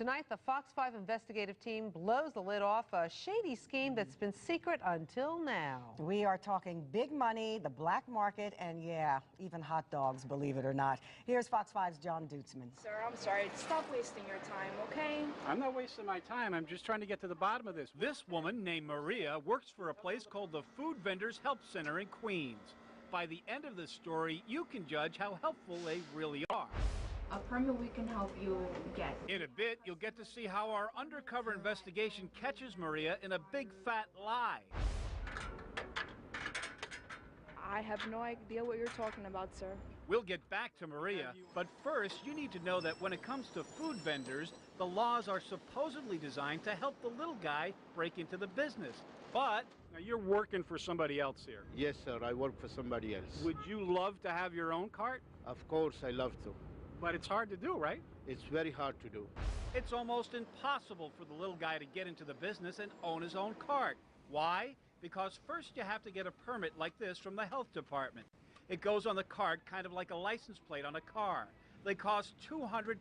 Tonight, the Fox 5 investigative team blows the lid off a shady scheme that's been secret until now. We are talking big money, the black market, and yeah, even hot dogs, believe it or not. Here's Fox 5's John Dutzman. Sir, I'm sorry. Stop wasting your time, okay? I'm not wasting my time. I'm just trying to get to the bottom of this. This woman named Maria works for a place called the Food Vendors Help Center in Queens. By the end of this story, you can judge how helpful they really are. A permit we can help you get. In a bit, you'll get to see how our undercover investigation catches Maria in a big fat lie. I have no idea what you're talking about, sir. We'll get back to Maria, but first you need to know that when it comes to food vendors, the laws are supposedly designed to help the little guy break into the business. But now you're working for somebody else here. Yes, sir, I work for somebody else. Would you love to have your own cart? Of course, I love to. But it's hard to do, right? It's very hard to do. It's almost impossible for the little guy to get into the business and own his own cart. Why? Because first you have to get a permit like this from the health department. It goes on the cart kind of like a license plate on a car. They cost $200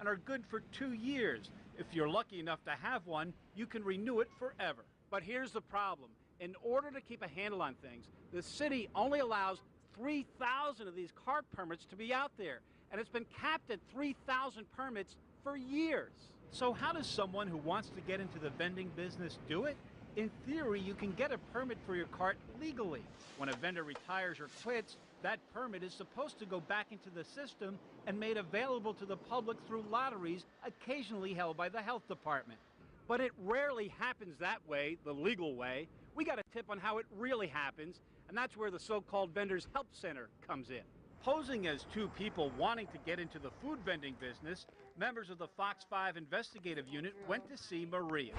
and are good for 2 years. If you're lucky enough to have one, you can renew it forever. But here's the problem. In order to keep a handle on things, the city only allows 3,000 of these cart permits to be out there, and it's been capped at 3,000 permits for years. So how does someone who wants to get into the vending business do it? In theory, you can get a permit for your cart legally. When a vendor retires or quits, that permit is supposed to go back into the system and made available to the public through lotteries occasionally held by the health department. But it rarely happens that way, the legal way. We got a tip on how it really happens, and that's where the so-called Vendors Help Center comes in. Posing as two people wanting to get into the food vending business, members of the Fox 5 investigative unit went to see Maria.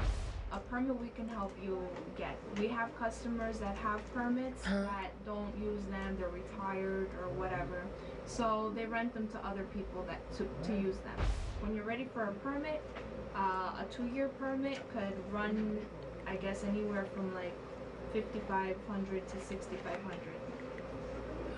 A permit we can help you get. We have customers that have permits that don't use them, they're retired or whatever. So they rent them to other people to use them. When you're ready for a permit, a 2-year permit could run, I guess, anywhere from like $5,500 to $6,500.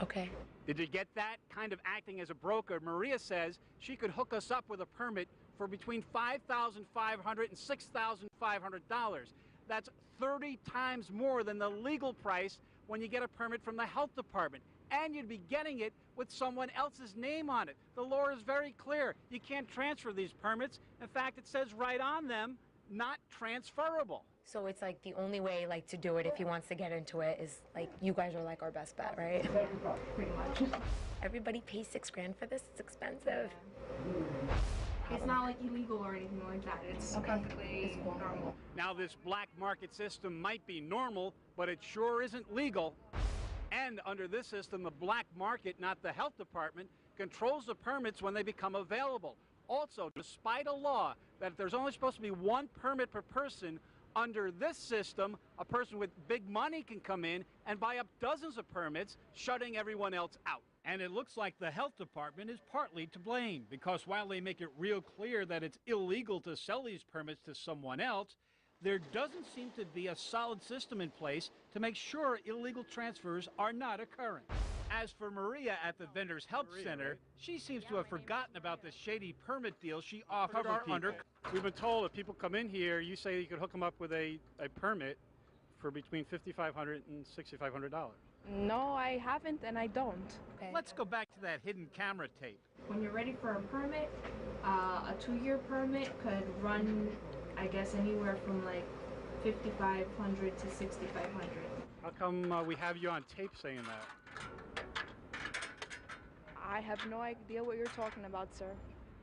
Okay. Did you get that? Kind of acting as a broker, Maria says she could hook us up with a permit for between $5,500 and $6,500. That's 30 times more than the legal price when you get a permit from the health department. And you'd be getting it with someone else's name on it. The law is very clear. You can't transfer these permits. In fact, it says right on them, not transferable. So it's like the only way to do it if he wants to get into it is you guys are like our best bet, right? Pretty much. Everybody pays $6 grand for this. It's expensive. It's not like illegal or anything like that. It's perfectly normal. Now this black market system might be normal, but it sure isn't legal. And under this system, the black market, not the health department, controls the permits when they become available. Also, despite a law that there's only supposed to be 1 permit per person, under this system, a person with big money can come in and buy up dozens of permits, shutting everyone else out. And it looks like the health department is partly to blame, because while they make it real clear that it's illegal to sell these permits to someone else, there doesn't seem to be a solid system in place to make sure illegal transfers are not occurring. As for Maria at the Vendors Help Center, she seems to have forgotten about the shady permit deal she offered our undercover. We've been told if people come in here, you say you could hook them up with a permit for between $5,500 and $6,500. No, I haven't and I don't. Okay. Let's go back to that hidden camera tape. When you're ready for a permit, a 2-year permit could run, I guess, anywhere from like $5,500 to $6,500. How come we have you on tape saying that? I have no idea what you're talking about, sir.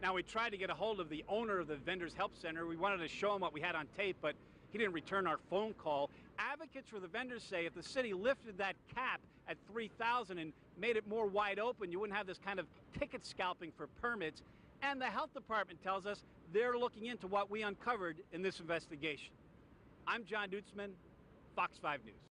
Now, we tried to get a hold of the owner of the Vendors Help Center. We wanted to show him what we had on tape, but he didn't return our phone call. Advocates for the vendors say if the city lifted that cap at 3,000 and made it more wide open, you wouldn't have this kind of ticket scalping for permits. And the health department tells us they're looking into what we uncovered in this investigation. I'm John Dutzman, Fox 5 News.